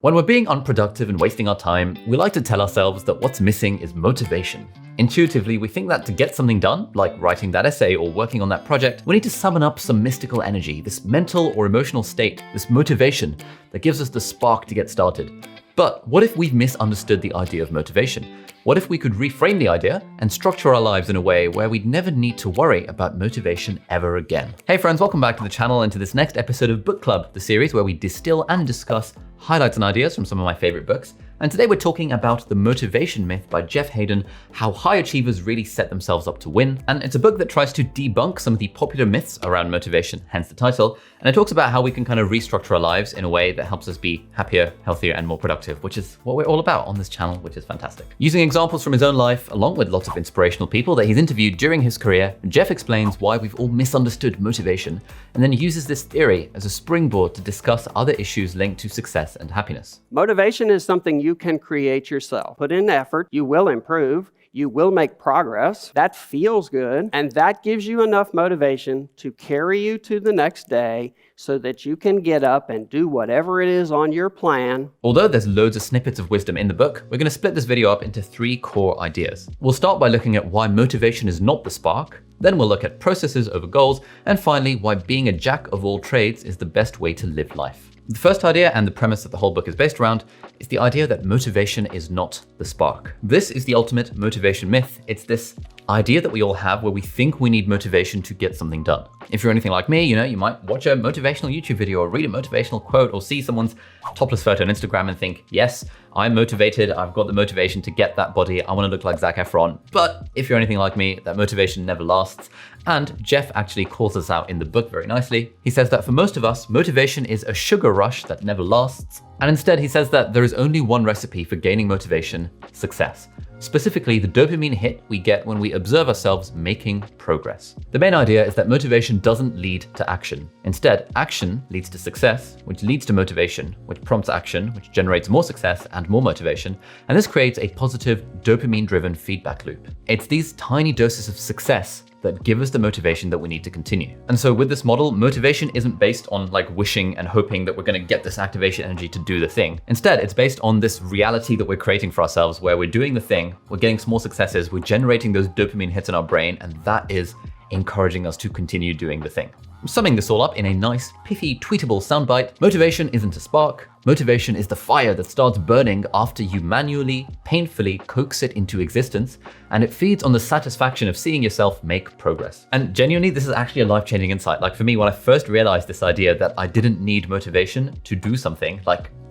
When we're being unproductive and wasting our time, we like to tell ourselves that what's missing is motivation. Intuitively, we think that to get something done, like writing that essay or working on that project, we need to summon up some mystical energy, this mental or emotional state, this motivation that gives us the spark to get started. But what if we've misunderstood the idea of motivation? What if we could reframe the idea and structure our lives in a way where we'd never need to worry about motivation ever again? Hey friends, welcome back to the channel and to this next episode of Book Club, the series where we distill and discuss highlights and ideas from some of my favorite books. And today we're talking about The Motivation Myth by Jeff Haden, how high achievers really set themselves up to win. And it's a book that tries to debunk some of the popular myths around motivation, hence the title. And it talks about how we can kind of restructure our lives in a way that helps us be happier, healthier, and more productive, which is what we're all about on this channel, which is fantastic. Using examples from his own life, along with lots of inspirational people that he's interviewed during his career, Jeff explains why we've all misunderstood motivation, and then uses this theory as a springboard to discuss other issues linked to success and happiness. Motivation is something you can create yourself. Put in effort, you will improve, you will make progress. That feels good, and that gives you enough motivation to carry you to the next day so that you can get up and do whatever it is on your plan. Although there's loads of snippets of wisdom in the book, we're going to split this video up into 3 core ideas. We'll start by looking at why motivation is not the spark, then we'll look at processes over goals, and finally, why being a jack of all trades is the best way to live life. The first idea, and the premise that the whole book is based around, is the idea that motivation is not the spark. This is the ultimate motivation myth. It's this idea that we all have where we think we need motivation to get something done. If you're anything like me, you might watch a motivational YouTube video or read a motivational quote or see someone's topless photo on Instagram and think, yes, I'm motivated, I've got the motivation to get that body, I want to look like Zac Efron. But if you're anything like me, that motivation never lasts. And Jeff actually calls us out in the book very nicely. He says that for most of us, motivation is a sugar rush that never lasts. And instead, he says that there is only one recipe for gaining motivation: success. Specifically, the dopamine hit we get when we observe ourselves making progress. The main idea is that motivation doesn't lead to action. Instead, action leads to success, which leads to motivation, which prompts action, which generates more success and more motivation. And this creates a positive dopamine-driven feedback loop. It's these tiny doses of success that give us the motivation that we need to continue. And so with this model, motivation isn't based on wishing and hoping that we're going to get this activation energy to do the thing. Instead, it's based on this reality that we're creating for ourselves where we're doing the thing, we're getting small successes, we're generating those dopamine hits in our brain, and that is encouraging us to continue doing the thing. Summing this all up in a nice, pithy, tweetable soundbite, motivation isn't a spark. Motivation is the fire that starts burning after you manually, painfully coax it into existence, and it feeds on the satisfaction of seeing yourself make progress. And genuinely, this is actually a life-changing insight. For me, when I first realized this idea that I didn't need motivation to do something,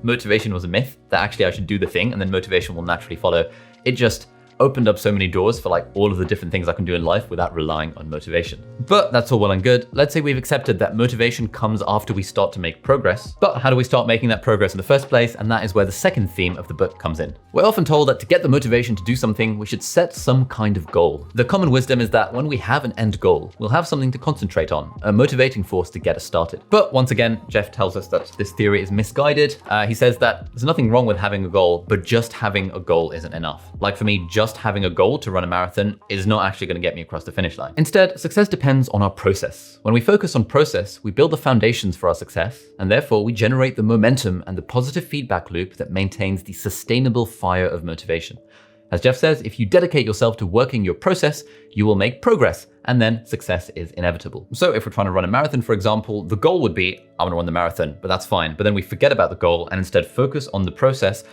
motivation was a myth, that actually I should do the thing and then motivation will naturally follow, it just opened up so many doors for all of the different things I can do in life without relying on motivation. But that's all well and good. Let's say we've accepted that motivation comes after we start to make progress. But how do we start making that progress in the first place? And that is where the second theme of the book comes in. We're often told that to get the motivation to do something, we should set some kind of goal. The common wisdom is that when we have an end goal, we'll have something to concentrate on, a motivating force to get us started. But once again, Jeff tells us that this theory is misguided. He says that there's nothing wrong with having a goal, but just having a goal isn't enough. For me, just having a goal to run a marathon is not actually going to get me across the finish line. Instead, success depends on our process. When we focus on process, we build the foundations for our success, and therefore we generate the momentum and the positive feedback loop that maintains the sustainable fire of motivation. As Jeff says, if you dedicate yourself to working your process, you will make progress, and then success is inevitable. So if we're trying to run a marathon, for example, the goal would be, I want to run the marathon, but that's fine. But then we forget about the goal and instead focus on the process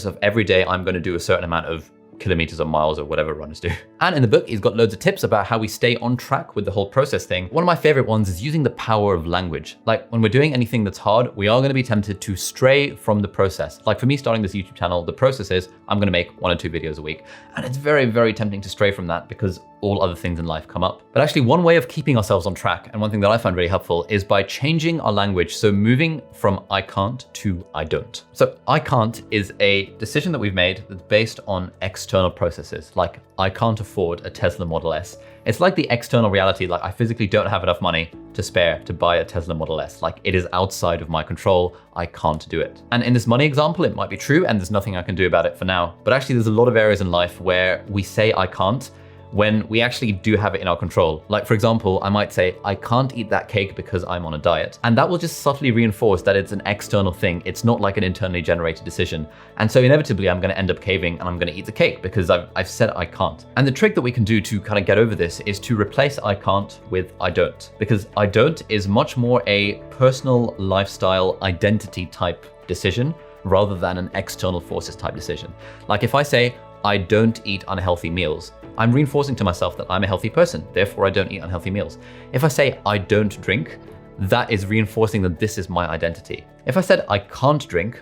of every day I'm going to do a certain amount of kilometers or miles or whatever runners do. And in the book, he's got loads of tips about how we stay on track with the whole process thing. One of my favorite ones is using the power of language. When we're doing anything that's hard, we are going to be tempted to stray from the process. For me starting this YouTube channel, the process is I'm going to make 1 or 2 videos a week. And it's very, very tempting to stray from that because all other things in life come up. But actually one way of keeping ourselves on track, and one thing that I find really helpful, is by changing our language. So moving from I can't to I don't. So I can't is a decision that we've made that's based on external processes. I can't afford a Tesla Model S. It's like the external reality, I physically don't have enough money to spare to buy a Tesla Model S. It is outside of my control, I can't do it. And in this money example, it might be true and there's nothing I can do about it for now. But actually there's a lot of areas in life where we say I can't, when we actually do have it in our control. Like for example, I might say, I can't eat that cake because I'm on a diet. And that will just subtly reinforce that it's an external thing. It's not like an internally generated decision. And so inevitably I'm gonna end up caving and I'm gonna eat the cake because I've said I can't. And the trick that we can do to kind of get over this is to replace I can't with I don't. Because I don't is much more a personal lifestyle identity type decision rather than an external forces type decision. Like if I say, I don't eat unhealthy meals, I'm reinforcing to myself that I'm a healthy person, therefore I don't eat unhealthy meals. If I say I don't drink, that is reinforcing that this is my identity. If I said I can't drink,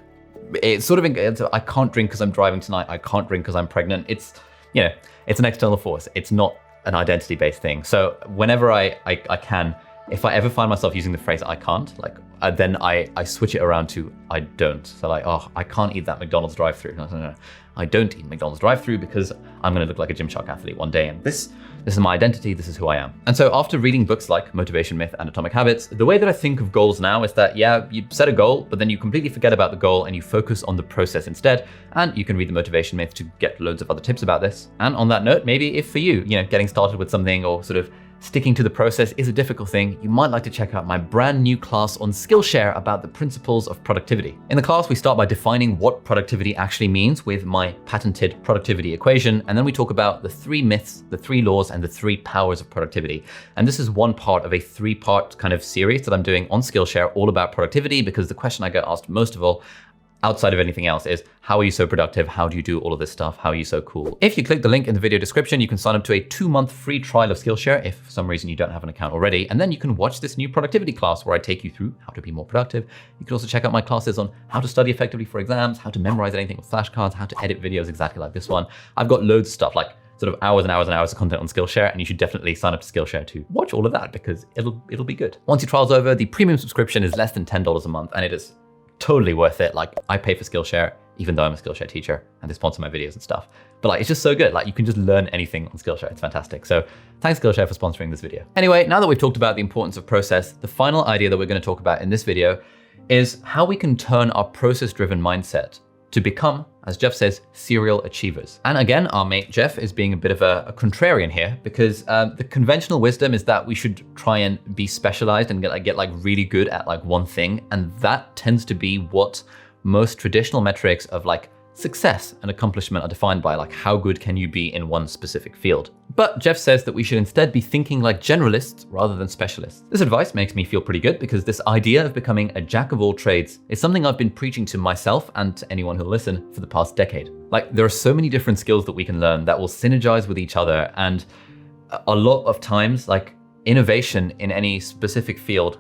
it's sort of, I can't drink because I'm driving tonight, I can't drink because I'm pregnant. It's, you know, it's an external force. It's not an identity-based thing. So whenever I can, if I ever find myself using the phrase I can't, like then I switch it around to I don't. So like, oh, I can't eat that McDonald's drive-thru. No. I don't eat McDonald's drive-thru because I'm gonna look like a Gymshark athlete one day, and this is my identity, this is who I am. And so after reading books like Motivation Myth and Atomic Habits, the way that I think of goals now is that, yeah, you set a goal, but then you completely forget about the goal and you focus on the process instead. And you can read the Motivation Myth to get loads of other tips about this. And on that note, maybe if for you, getting started with something or sort of sticking to the process is a difficult thing, you might like to check out my brand new class on Skillshare about the principles of productivity. In the class, we start by defining what productivity actually means with my patented productivity equation, and then we talk about the 3 myths, the 3 laws, and the 3 powers of productivity. And this is one part of a 3-part kind of series that I'm doing on Skillshare all about productivity, because the question I get asked most of all, outside of anything else, is how are you so productive? How do you do all of this stuff? How are you so cool? If you click the link in the video description, you can sign up to a 2-month free trial of Skillshare if for some reason you don't have an account already. And then you can watch this new productivity class where I take you through how to be more productive. You can also check out my classes on how to study effectively for exams, how to memorize anything with flashcards, how to edit videos exactly like this one. I've got loads of stuff, like sort of hours and hours and hours of content on Skillshare, and you should definitely sign up to Skillshare to watch all of that because it'll be good. Once your trial's over, the premium subscription is less than $10 a month, and it is totally worth it. Like I pay for Skillshare, even though I'm a Skillshare teacher and they sponsor my videos and stuff. But like, it's just so good. Like you can just learn anything on Skillshare. It's fantastic. So thanks Skillshare for sponsoring this video. Anyway, now that we've talked about the importance of process, the final idea that we're going to talk about in this video is how we can turn our process-driven mindset to become, as Jeff says, serial achievers. And again, our mate Jeff is being a bit of a contrarian here because the conventional wisdom is that we should try and be specialized and get like really good at like one thing. And that tends to be what most traditional metrics of like success and accomplishment are defined by, like how good can you be in one specific field. But Jeff says that we should instead be thinking like generalists rather than specialists. This advice makes me feel pretty good because this idea of becoming a jack of all trades is something I've been preaching to myself and to anyone who'll listen for the past decade. Like there are so many different skills that we can learn that will synergize with each other, and a lot of times like innovation in any specific field,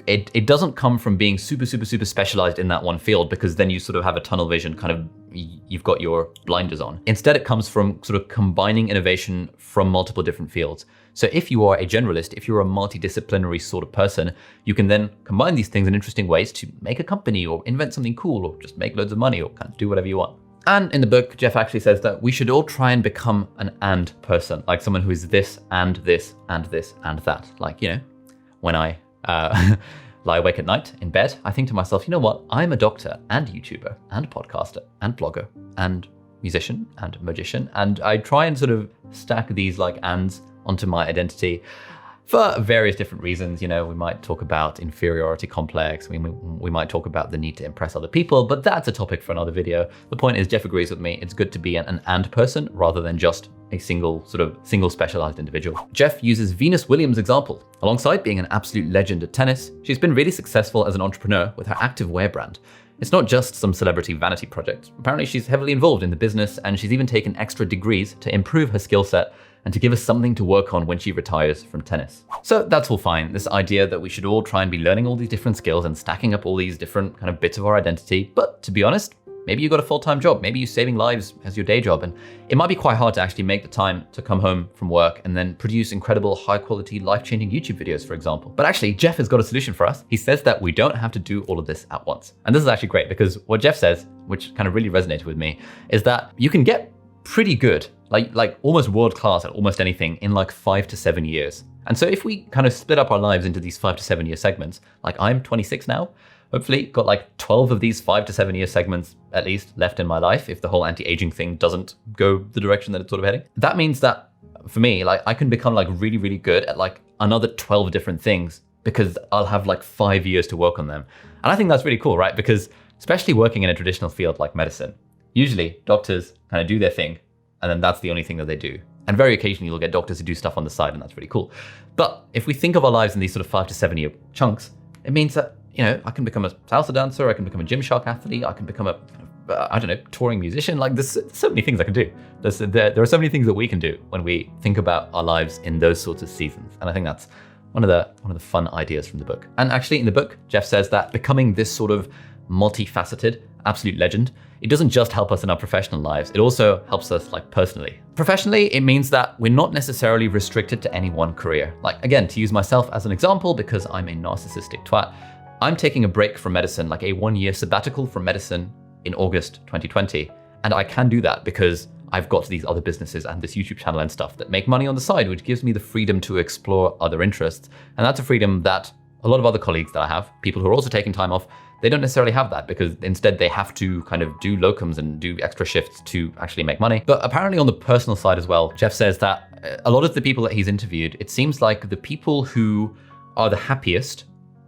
it doesn't come from being super specialized in that one field, because then you sort of have a tunnel vision, kind of you've got your blinders on. Instead, it comes from sort of combining innovation from multiple different fields. So if you are a generalist, if you're a multidisciplinary sort of person, you can then combine these things in interesting ways to make a company or invent something cool or just make loads of money or kind of do whatever you want. And in the book, Jeff actually says that we should all try and become an and person, like someone who is this and this and this and that. Like, when I lie awake at night in bed, I think to myself, you know what? I'm a doctor and YouTuber and podcaster and blogger and musician and magician. And I try and sort of stack these like ands onto my identity for various different reasons. We might talk about inferiority complex. We might talk about the need to impress other people, but that's a topic for another video. The point is, Jeff agrees with me. It's good to be an and person rather than just a single specialized individual. Jeff uses Venus Williams' example. Alongside being an absolute legend at tennis, she's been really successful as an entrepreneur with her active wear brand. It's not just some celebrity vanity project. Apparently she's heavily involved in the business, and she's even taken extra degrees to improve her skill set and to give us something to work on when she retires from tennis. So that's all fine. This idea that we should all try and be learning all these different skills and stacking up all these different kind of bits of our identity. But to be honest, maybe you got a full-time job, maybe you're saving lives as your day job, and it might be quite hard to actually make the time to come home from work and then produce incredible, high-quality, life-changing YouTube videos, for example. But actually, Jeff has got a solution for us. He says that we don't have to do all of this at once. And this is actually great because what Jeff says, which kind of really resonated with me, is that you can get pretty good, like almost world-class at almost anything in like 5 to 7 years. And so if we kind of split up our lives into these 5 to 7 year segments, like I'm 26 now, hopefully got like 12 of these 5 to 7 year segments at least left in my life if the whole anti-aging thing doesn't go the direction that it's sort of heading. That means that for me, like I can become like really, really good at like another 12 different things because I'll have like 5 years to work on them. And I think that's really cool, right? Because especially working in a traditional field like medicine, usually doctors kind of do their thing and then that's the only thing that they do. And very occasionally you'll get doctors who do stuff on the side and that's really cool. But if we think of our lives in these sort of 5 to 7 year chunks, it means that, you know, I can become a salsa dancer, I can become a Gymshark athlete, I can become a, I don't know, touring musician. Like there's so many things I can do. There are so many things that we can do when we think about our lives in those sorts of seasons. And I think that's one of the fun ideas from the book. And actually in the book, Jeff says that becoming this sort of multifaceted, absolute legend, it doesn't just help us in our professional lives, it also helps us like personally. Professionally, it means that we're not necessarily restricted to any one career. Like again, to use myself as an example, because I'm a narcissistic twat, I'm taking a break from medicine, like a 1-year sabbatical from medicine in August 2020. And I can do that because I've got these other businesses and this YouTube channel and stuff that make money on the side, which gives me the freedom to explore other interests. And that's a freedom that a lot of other colleagues that I have, people who are also taking time off, they don't necessarily have that because instead they have to kind of do locums and do extra shifts to actually make money. But apparently on the personal side as well, Jeff says that a lot of the people that he's interviewed, it seems like the people who are the happiest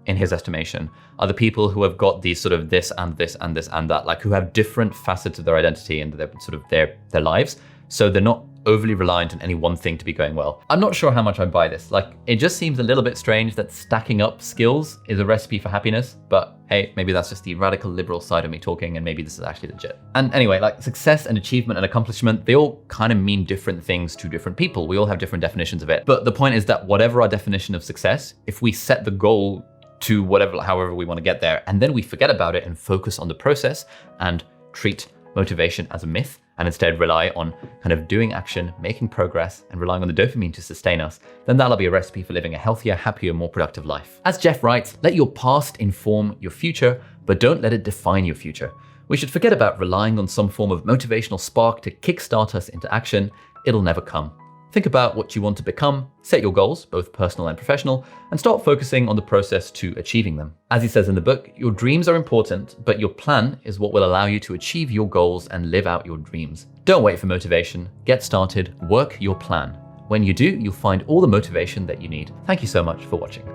in his estimation, are the people who have got these sort of this and this and this and that, like who have different facets of their identity and their sort of their lives. So they're not overly reliant on any one thing to be going well. I'm not sure how much I buy this. Like, it just seems a little bit strange that stacking up skills is a recipe for happiness, but hey, maybe that's just the radical liberal side of me talking and maybe this is actually legit. And anyway, like success and achievement and accomplishment, they all kind of mean different things to different people. We all have different definitions of it. But the point is that whatever our definition of success, if we set the goal to whatever, however we want to get there, and then we forget about it and focus on the process and treat motivation as a myth, and instead rely on kind of doing action, making progress, and relying on the dopamine to sustain us, then that'll be a recipe for living a healthier, happier, more productive life. As Jeff writes, let your past inform your future, but don't let it define your future. We should forget about relying on some form of motivational spark to kickstart us into action. It'll never come. Think about what you want to become, set your goals, both personal and professional, and start focusing on the process to achieving them. As he says in the book, your dreams are important, but your plan is what will allow you to achieve your goals and live out your dreams. Don't wait for motivation. Get started, work your plan. When you do, you'll find all the motivation that you need. Thank you so much for watching.